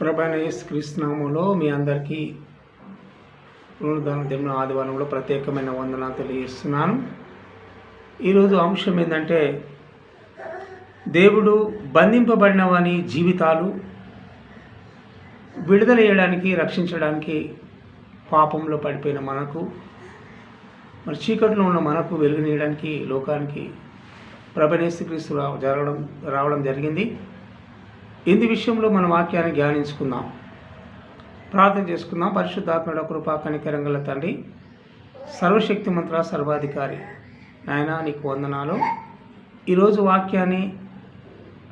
ప్రభైన యేసుక్రీస్తు నామములో మీ అందరికీ దేవుని ఆదివారంలో ప్రత్యేకమైన వందనాలు తెలియజేస్తున్నాను. ఈరోజు అంశం ఏంటంటే, దేవుడు బంధింపబడిన వాని జీవితాలు విడుదల చేయడానికి, రక్షించడానికి పాపంలో పడిపోయిన మనకు, మరి చీకట్లో ఉన్న మనకు వెలుగునీయడానికి లోకానికి ప్రభైన యేసుక్రీస్తు రావడం జరిగింది. ఇందు విషయంలో మన వాక్యాన్ని ధ్యానించుకుందాం, ప్రార్థన చేసుకుందాం. పరిశుద్ధాత్మడ కృపా కనికరం గల తండ్రి, సర్వశక్తి మంత్ర సర్వాధికారి నాయన, నీకు వందనాలు. ఈరోజు వాక్యాన్ని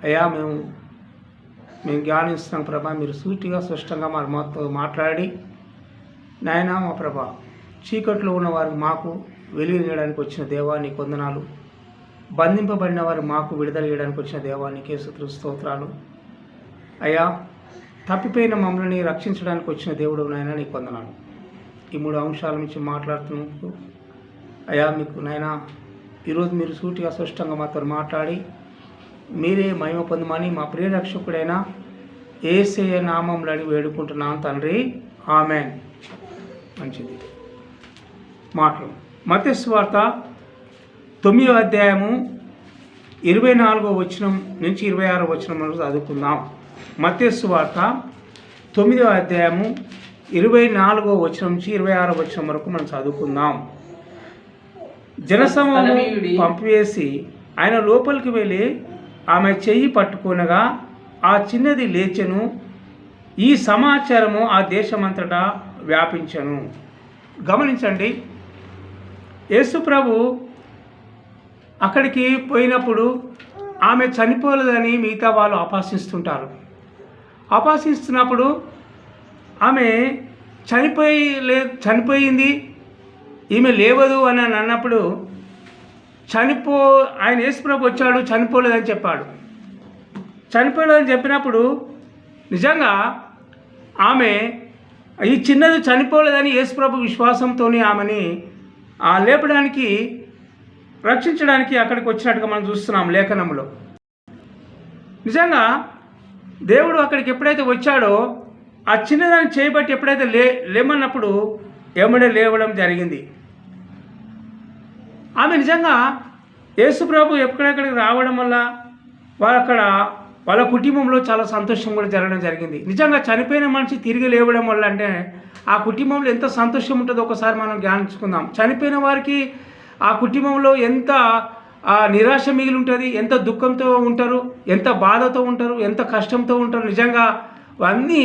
అయ్యా మేము ధ్యానిస్తున్నాం ప్రభా. మీరు సూటిగా స్పష్టంగా మాతో మాట్లాడి నాయన, మా ప్రభా చీకట్లో ఉన్న వారికి మాకు వెలుగునీయడానికి వచ్చిన దేవా నీకు వందనాలు. బంధింపబడిన వారు మాకు విడుదల చేయడానికి వచ్చిన దేవా నీకే స్తోత్రాలు. అయ్యా, తప్పిపోయిన మమ్మల్ని రక్షించడానికి వచ్చిన దేవుడు నాయన నీకు వందనాలు. ఈ 3 అంశాల నుంచి మాట్లాడుతున్నందుకు అయ్యా మీకు నాయన ఈరోజు మీరు సూటిగా స్పష్టంగా మాతో మాట్లాడి మీరే మహిమ పొందమని మా ప్రియ రక్షకుడైన యేసయ్య నామములో అడిగి వేడుకుంటున్నాను తండ్రి, ఆమేన్. మంచిది. మాటలు మత్తయి సువార్త 9వ అధ్యాయము 24వ వచనం నుంచి 26వ వచనం వరకు చదువుకుందాం. మత్తయి సువార్త 9వ అధ్యాయము 24వ వచనం నుంచి 26వ వచనం వరకు మనం చదువుకుందాం. జనసమూహం పంపివేసి ఆయన లోపలికి వెళ్ళి ఆమె చెయ్యి పట్టుకొనగా ఆ చిన్నది లేచెను. ఈ సమాచారము ఆ దేశమంతటా వ్యాపించెను. గమనించండి, యేసు ప్రభు అక్కడికి పోయినప్పుడు ఆమె చనిపోలేదని మిగతా వాళ్ళు అపహసిస్తున్నప్పుడు ఆమె చనిపోయింది, ఈమె లేవదు అని అన్నప్పుడు ఆయన యేసుప్రభు వచ్చాడు, చనిపోలేదని చెప్పాడు. చనిపోలేదని చెప్పినప్పుడు నిజంగా ఆమె ఈ చిన్నది చనిపోలేదని యేసుప్రభు విశ్వాసంతో ఆమెని లేపడానికి, రక్షించడానికి అక్కడికి వచ్చినట్టుగా మనం చూస్తున్నాం లేఖనంలో. నిజంగా దేవుడు అక్కడికి ఎప్పుడైతే వచ్చాడో ఆ చిన్నదాన్ని చేయబట్టి ఎప్పుడైతే లేమన్నప్పుడు ఎమ్మడే లేవడం జరిగింది. ఆమె నిజంగా యేసుప్రభు ఎక్కడెక్కడికి రావడం వల్ల వాళ్ళ కుటుంబంలో చాలా సంతోషం కూడా జరగడం జరిగింది. నిజంగా చనిపోయిన మనిషి తిరిగి లేవడం వల్ల అంటే ఆ కుటుంబంలో ఎంత సంతోషం ఉంటుందో ఒకసారి మనం ధ్యానించుకుందాం. చనిపోయిన వారికి ఆ కుటుంబంలో ఎంత నిరాశ మిగిలి ఉంటుంది, ఎంత దుఃఖంతో ఉంటారు, ఎంత బాధతో ఉంటారు, ఎంత కష్టంతో ఉంటారు. నిజంగా అన్నీ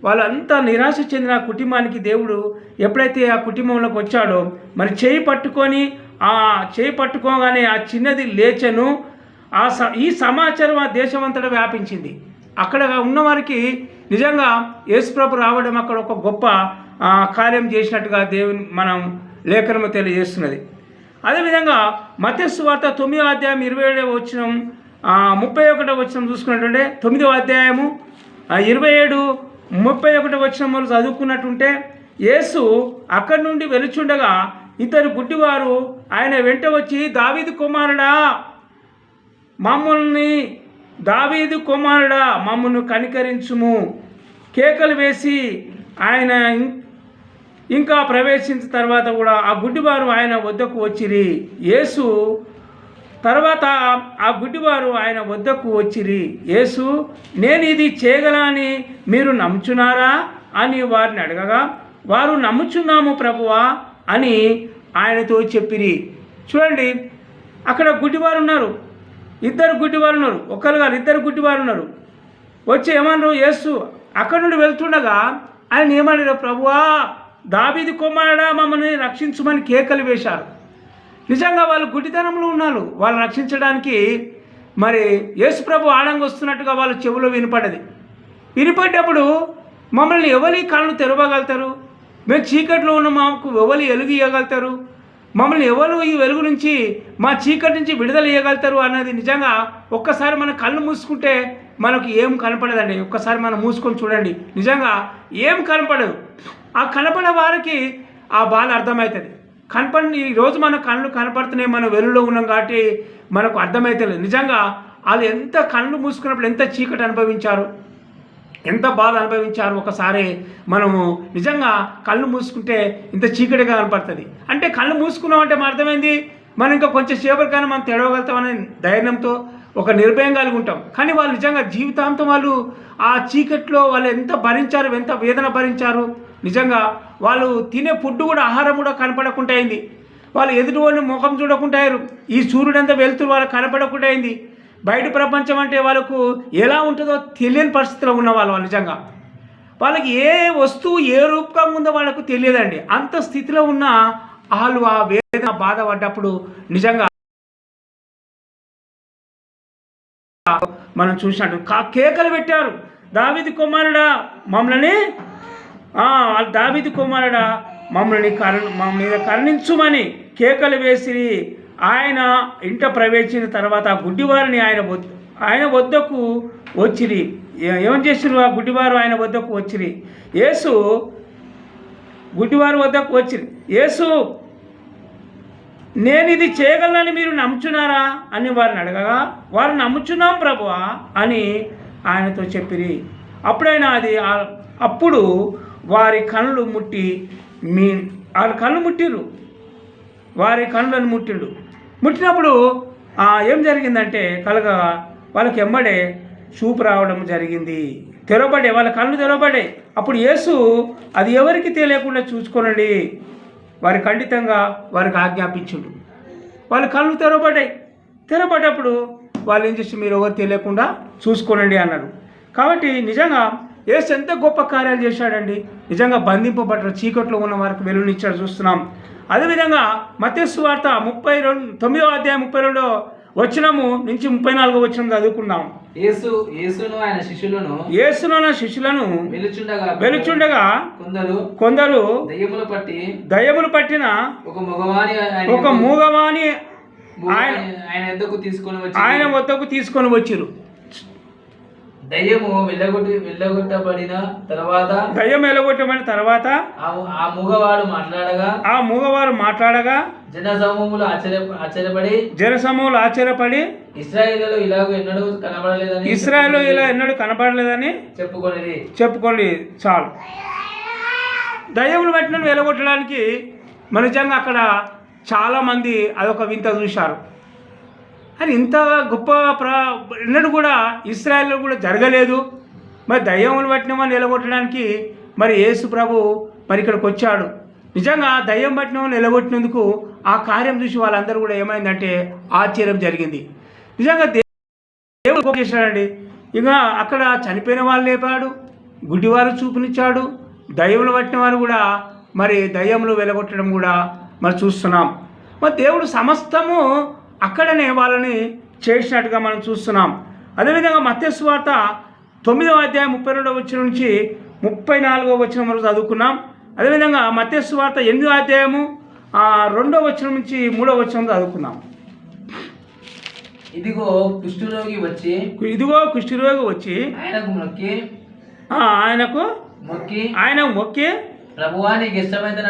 వాళ్ళంతా నిరాశ చెందిన ఆ కుటుంబానికి దేవుడు ఎప్పుడైతే ఆ కుటుంబంలోకి వచ్చాడో మరి చేయి పట్టుకోగానే ఆ చిన్నది లేచెను. ఈ సమాచారం ఆ దేశమంతటా వ్యాపించింది. అక్కడ ఉన్నవారికి నిజంగా యేసుప్రభు రావడం అక్కడ ఒక గొప్ప కార్యం చేసినట్టుగా దేవుని మనం లేఖనము తెలియజేస్తున్నది. అదేవిధంగా మత్తయి సువార్త 9వ అధ్యాయం 27వ వచనం 31వ వచనం చూసుకున్నట్టుంటే 9వ అధ్యాయము 27, 31వ వచనం వరకు చదువుకున్నట్టుంటే, యేసు అక్కడి నుండి వెలుచుండగా ఇద్దరు గుడ్డివారు ఆయన వెంట వచ్చి, దావీదు కుమారుడా మమ్మల్ని కనికరించుము, కేకలు వేసి ఆయన ఇంకా ప్రవేశించిన తర్వాత కూడా ఆ గుడ్డివారు ఆయన వద్దకు వచ్చిరి. యేసు తర్వాత ఆ గుడ్డివారు ఆయన వద్దకు వచ్చిరి. యేసు, నేను ఇది చేయగలని మీరు నమ్ముచున్నారా అని వారిని అడగగా, వారు నమ్ముచున్నాము ప్రభువా అని ఆయనతో చెప్పిరి. చూడండి, అక్కడ గుడ్డివారు ఉన్నారు, ఇద్దరు గుడ్డివారు ఉన్నారు, ఒకరు గారు ఇద్దరు గుడ్డివారు ఉన్నారు. వచ్చి ఏమన్నారు, యేసు అక్కడి నుండి వెళ్తుండగా ఆయన ఏమన్నారు, ప్రభువా దావీదు కుమారుడా మమ్మల్ని రక్షించమని కేకలు వేశారు. నిజంగా వాళ్ళు గుడ్డితనంలో ఉన్నారు. వాళ్ళు రక్షించడానికి మరి యేసుప్రభు ఆడంగా వస్తున్నట్టుగా వాళ్ళ చెవులో వినపడ్డప్పుడు మమ్మల్ని ఎవరి కళ్ళు తెరవగలుగుతారు? మేము చీకట్లో ఉన్న మాకు ఎవరు వెలుగు ఇవ్వగలుగుతారు? మమ్మల్ని ఎవరు ఈ వెలుగు నుంచి, మా చీకటి నుంచి విడుదల ఇవ్వగలుగుతారు అన్నది నిజంగా ఒక్కసారి మన కళ్ళు మూసుకుంటే మనకు ఏం కనపడదండి. ఒక్కసారి మనం మూసుకొని చూడండి, నిజంగా ఏం కనపడదు. ఆ కనపడే వారికి ఆ బాధ అర్థమవుతుంది. ఈరోజు మన కళ్ళు కనపడుతున్నాయి, మనం వెలుగులో ఉన్నాం కాబట్టి మనకు అర్థమైతే లేదు. నిజంగా వాళ్ళు ఎంత కళ్ళు మూసుకున్నప్పుడు ఎంత చీకటి అనుభవించారు, ఎంత బాధ అనుభవించారు. ఒకసారి మనము నిజంగా కళ్ళు మూసుకుంటే ఇంత చీకటిగా కనపడుతుంది అంటే కళ్ళు మూసుకున్నామంటే మన అర్థమైంది మనం ఇంకా కొంచెం సేపటికైనా మనం తెడవగలుగుతామనే ధైర్యంతో ఒక నిర్భయం కలిగి ఉంటాం. కానీ వాళ్ళు నిజంగా జీవితాంతం వాళ్ళు ఆ చీకట్లో వాళ్ళు ఎంత భరించారు, ఎంత వేదన భరించారు. నిజంగా వాళ్ళు తినే ఫుడ్ కూడా, ఆహారం కూడా కనపడకుండా అయింది. వాళ్ళు ఎదుటివాడిని ముఖం చూడకుండా అయ్యారు. ఈ సూర్యుడు ఎంత వెళ్తూ వాళ్ళకి కనపడకుండా అయింది. బయట ప్రపంచం అంటే వాళ్ళకు ఎలా ఉంటుందో తెలియని పరిస్థితిలో ఉన్న వాళ్ళు నిజంగా వాళ్ళకి ఏ వస్తువు ఏ రూపంగా ఉందో వాళ్ళకు తెలియదండి. అంత స్థితిలో ఉన్న వాళ్ళు ఆ వేదన బాధపడ్డప్పుడు నిజంగా మనం చూసినట్టు కేకలు పెట్టారు, దావీదు కుమారుడా మమ్మల్ని దావీదు కుమారుడా మమ్మల్ని మా మీద కరుణించుమని కేకలు వేసి ఆయన ఇంట ప్రవేశించిన తర్వాత ఆ గుడ్డివారిని ఆయన వద్దకు వచ్చిరి. ఏం చేసిరు? ఆ గుడ్డివారు ఆయన వద్దకు వచ్చిరి. యేసు గుడ్డివారి వద్దకు వచ్చిరి. యేసు నేను ఇది చేయగలనని మీరు నమ్ముచున్నారా అని వారిని అడగగా వారు నమ్ముచున్నాం ప్రభువా అని ఆయనతో చెప్పిరి. అప్పుడు వారి కళ్ళు ముట్టిరు. వారి కళ్ళను ముట్టినప్పుడు ఏం జరిగిందంటే కలగా వాళ్ళకి ఎమ్మడే చూపు రావడం జరిగింది. వాళ్ళ కళ్ళు తెరవబడే. అప్పుడు యేసు అది ఎవరికి తెలియకుండా చూసుకోనండి వారి ఖండితంగా వారికి ఆజ్ఞాపించుడు. వాళ్ళ కళ్ళు తెరవబడ్డప్పుడు వాళ్ళు ఏం చేసి మీరు ఎవరు తెలియకుండా చూసుకోనండి అన్నారు. కాబట్టి నిజంగా యేసు ఎంత గొప్ప కార్యాలు చేశాడండి. నిజంగా బంధింపబడ్డారు, చీకట్లో ఉన్న వారికి వెలుగునిచ్చాడు చూస్తున్నాం. అదేవిధంగా మత్తయి సువార్త 9వ అధ్యాయం 32వ వచనము నుంచి 34వ వచనం చదువుకున్నాం. యేసును ఆయన శిష్యులను వెలుచుండగా కొందరు దయ్యములు పట్టిన ఒక మూగవాని ఆయన వద్దకు తీసుకొని వచ్చిరు. దయ్యం వెళ్ళగొట్టబడిన తర్వాత ఆ మూగవాడు మాట్లాడగా జనసమూహములు ఆశ్చర్యపడి ఇశ్రాయేలులో ఇలా ఎన్నడూ కనబడలేదని చెప్పుకోండి చాలు. దయ్యములు పట్టిన వెళ్ళగొట్టడానికి మన నిజంగా అక్కడ చాలామంది అదొక వింత చూశారు. అని ఇంత గొప్ప ఎన్నడూ కూడా ఇశ్రాయేల్లో కూడా జరగలేదు. మరి దయ్యములు పట్టిన వాళ్ళు నిలగొట్టడానికి మరి యేసు ప్రభు మరి ఇక్కడికి వచ్చాడు. నిజంగా దయ్యం పట్టిన వాళ్ళు నిలగొట్టినందుకు ఆ కార్యం చూసి వాళ్ళందరూ కూడా ఏమైందంటే ఆశ్చర్యం జరిగింది. నిజంగా దేవుడు చేశాడండి. ఇక అక్కడ చనిపోయిన వాళ్ళు లేపాడు, గుడ్డివారు చూపునిచ్చాడు, దయ్యములు పట్టిన వారు కూడా మరి దయ్యములు వెలగొట్టడం కూడా మరి చూస్తున్నాం. మరి దేవుడు సమస్తము అక్కడనే వాళ్ళని చేసినట్టుగా మనం చూస్తున్నాం. అదేవిధంగా మత్తయి సువార్త 9వ అధ్యాయం 32వ వచనం నుంచి 34వ వచనం వరకు చదువుకున్నాం. అదేవిధంగా మత్తయి సువార్త 8వ అధ్యాయము 2వ వచనం నుంచి 3వ వచనం చదువుకున్నాం. ఇదిగో కుష్ఠరోగి వచ్చి ఆయనకు మొక్కి ప్రభువా నీకు ఇష్టమైతే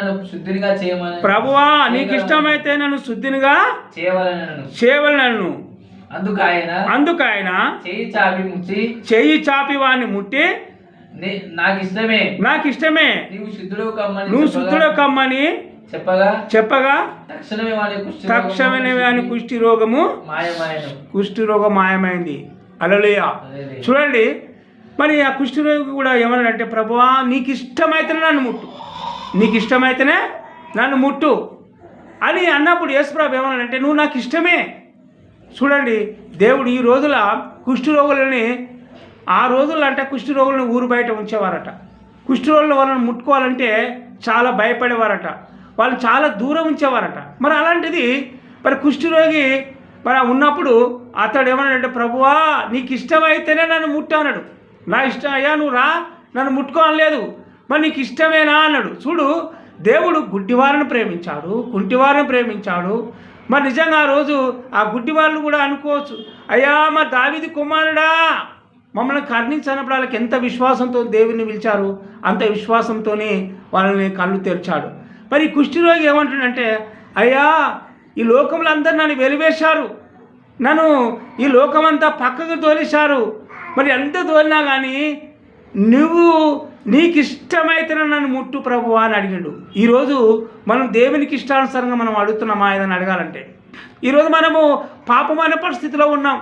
నన్ను శుద్ధినిగా చేయవలెనను. అందుకు ఆయన చెయ్యి చాపి వాడిని ముట్టి నాకు ఇష్టమే నువ్వు శుద్ధుడు కమ్మని చెప్పగా తక్షణమే వాని కుష్టి రోగం మాయమైంది. హల్లెలూయా. చూడండి, మరి ఆ కుష్ఠరోగి కూడా ఏమన్నాడంటే ప్రభువా నీకు ఇష్టమైతేనే నన్ను ముట్టు అని అన్నప్పుడు యేసుప్రభు ఏమన్నాడంటే నువ్వు నాకు ఇష్టమే. చూడండి, దేవుడు ఈ రోజుల కుష్ఠరోగులని ఆ రోజుల్లో అంటే కుష్ఠరోగులను ఊరు బయట ఉంచేవారట. కుష్ఠరోగులు వాళ్ళని ముట్టుకోవాలంటే చాలా భయపడేవారట, వాళ్ళు చాలా దూరం ఉంచేవారట. మరి అలాంటిది మరి కుష్ఠరోగి మరి ఉన్నప్పుడు అతడు ఏమన్నాడంటే ప్రభువా నీకు ఇష్టమైతేనే నన్ను ముట్టు అన్నాడు. నా ఇష్టం అయ్యా నువ్వు రా నన్ను ముట్టుకోనలేదు, మరి నీకు ఇష్టమేనా అన్నాడు. చూడు, దేవుడు గుడ్డివారిని ప్రేమించాడు, కుంటివారిని ప్రేమించాడు. మరి నిజంగా ఆ రోజు ఆ గుడ్డివాళ్ళు కూడా అనుకోవచ్చు, అయ్యా మా దావీదు కుమారుడా మమ్మల్ని కరుణించినప్పుడు వాళ్ళకి ఎంత విశ్వాసంతో దేవుడిని పిలిచారు, అంత విశ్వాసంతోనే వాళ్ళని కళ్ళు తెరిచాడు. మరి కుష్ఠరోగి ఏమంటాడంటే అయ్యా ఈ లోకంలో అందరూ నన్ను వెలివేశారు, నన్ను ఈ లోకమంతా పక్కకు తోలేశారు, మరి ఎంత తోలినా కానీ నువ్వు నీకు ఇష్టమైతే నన్ను ముట్టు ప్రభువా అని అడిగిండు. ఈరోజు మనం దేవునికి ఇష్టానుసారంగా మనం అడుగుతున్నామా ఏదైనా అడగాలంటే? ఈరోజు మనము పాపమైన పరిస్థితిలో ఉన్నాం.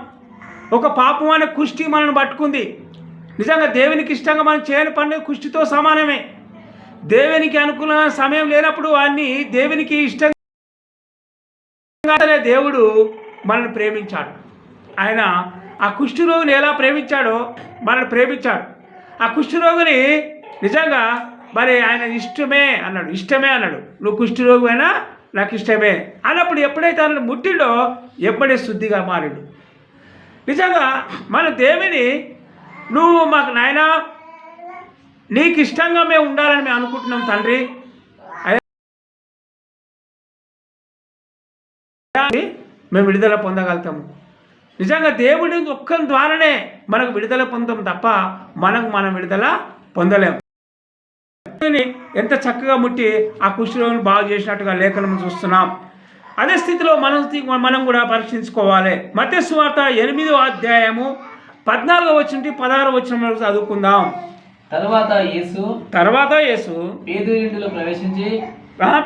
ఒక పాపమైన కుష్టి మనల్ని పట్టుకుంది. నిజంగా దేవునికి ఇష్టంగా మనం చేయని పని కుష్టితో సమానమే. దేవునికి అనుకూలమైన సమయం లేనప్పుడు వాడిని దేవునికి ఇష్టంగా దేవుడు మనల్ని ప్రేమించాడు. ఆయన ఆ కుష్ఠరోగిని ఎలా ప్రేమించాడో మనల్ని ప్రేమించాడు. ఆ కుష్ఠరోగిని నిజంగా మరి ఆయన ఇష్టమే అన్నాడు. నువ్వు కుష్ఠరోగి అయినా నాకు ఇష్టమే అన్నప్పుడు ఎప్పుడైతే ఆయన ముట్టిండో ఎప్పుడే శుద్ధిగా మారిండు. నిజంగా మన దేవుని నువ్వు మాకు నాయనా నీకు ఇష్టంగా మేము ఉండాలని మేము అనుకుంటున్నాం తండ్రి, మేము విడుదల పొందగలుగుతాము. నిజంగా దేవుడి ఒక్క ద్వారానే మనకు విడుదల పొందాం తప్ప మనం విడుదల పొందలేము. ఎంత చక్కగా ముట్టి ఆ కుష్ఠరోగిని బాగు చేసినట్టుగా లేఖనం చూస్తున్నాం. అదే స్థితిలో మనం కూడా పరీక్షించుకోవాలి. మత్తయి సువార్త 8వ అధ్యాయము 14వ వచనం నుండి 16వ వచనం వరకు చదువుకుందాం. తర్వాత యేసు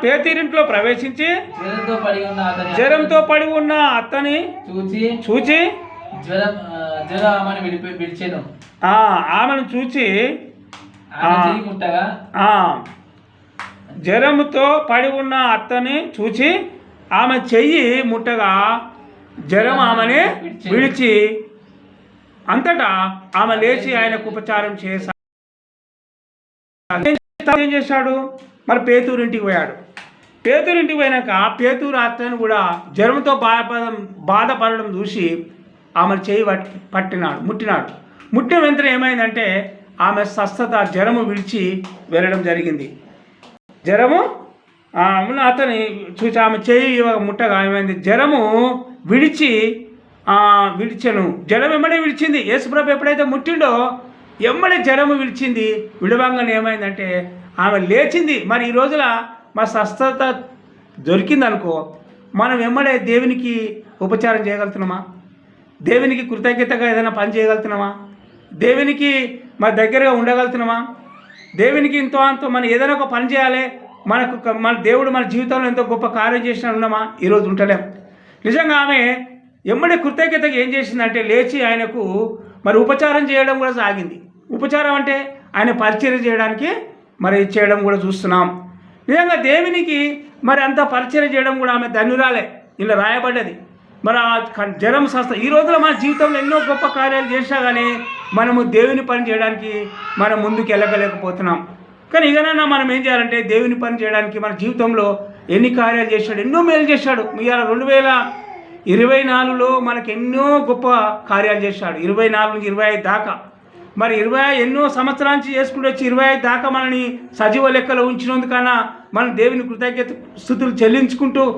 పేతురింటిలో ప్రవేశించి జ్వరంతో పడి ఉన్న అతని చూచి ఆమెను చూచి జ్వరముతో పడి ఉన్న అతని చూచి ఆమె చెయ్యి ముట్టగా జ్వరం ఆమెని విడిచి అంతటా ఆమె లేచి ఆయనకు ఉపచారం చేశాడు. ఏం చేశాడు? మరి పేతురింటికి పోయాడు. పేతురింటికి పోయినాక పేతురు అతను కూడా జ్వరంతో బాధపడడం చూసి ఆమె చేయి ముట్టినాడు. ముట్టిన వెంటనే ఏమైందంటే ఆమె స్వస్థత, జ్వరము విడిచి వెళ్ళడం జరిగింది. జ్వరము అతని చూసి ఆమె చేయి ముట్టగా ఏమైంది? జ్వరము విడిచెను. జ్వరం ఎమ్మడే విడిచింది. యేసుప్రభు ఎప్పుడైతే ముట్టిండో ఎమ్మడే జ్వరము విడిచింది. విడవంగానే ఏమైందంటే ఆమె లేచింది. మరి ఈ రోజుల మా స్వస్థత దొరికిందనుకో, మనం ఎమ్మడే దేవునికి ఉపచారం చేయగలుగుతున్నామా? దేవునికి కృతజ్ఞతగా ఏదైనా పని చేయగలుగుతున్నామా? దేవునికి మన దగ్గరగా ఉండగలుగుతున్నామా? దేవునికి ఇంతో అంతో మనం ఏదైనా ఒక పని చేయాలి, మన దేవుడు మన జీవితంలో ఎంతో గొప్ప కార్యం చేసినా ఉన్నామా? ఈరోజు ఉంటలేం. నిజంగా ఆమె ఎమ్మడే కృతజ్ఞతగా ఏం చేసిందంటే లేచి ఆయనకు మరి ఉపచారం చేయడం కూడా సాగింది. ఉపచారం అంటే ఆయన పరిచర్య చేయడానికి మరి చేయడం కూడా చూస్తున్నాం. నిజంగా దేవునికి మరి అంత పరిచర్య చేయడం కూడా ఆమె ధన్యురాలే. ఇలా రాయబడ్డది. మరి ఆ జ్వరం ఈ రోజులో మన జీవితంలో ఎన్నో గొప్ప కార్యాలు చేసినా కానీ మనము దేవుని పని చేయడానికి మనం ముందుకు వెళ్ళగలేకపోతున్నాం. కానీ ఇకనైనా మనం ఏం చేయాలంటే దేవుని పని చేయడానికి మన జీవితంలో ఎన్ని కార్యాలు చేశాడు, ఎన్నో మేలు చేశాడు. ఇవాళ 2024లో మనకు ఎన్నో గొప్ప కార్యాలు చేశాడు. 24 నుంచి 25 దాకా మరి ఎన్నో సంవత్సరాల నుంచి చేసుకుంటూ వచ్చి 25 దాకా మనని సజీవ లెక్కలో ఉంచినందుకన్నా మనం దేవుని కృతజ్ఞత స్తుతులు చెల్లించుకుంటూ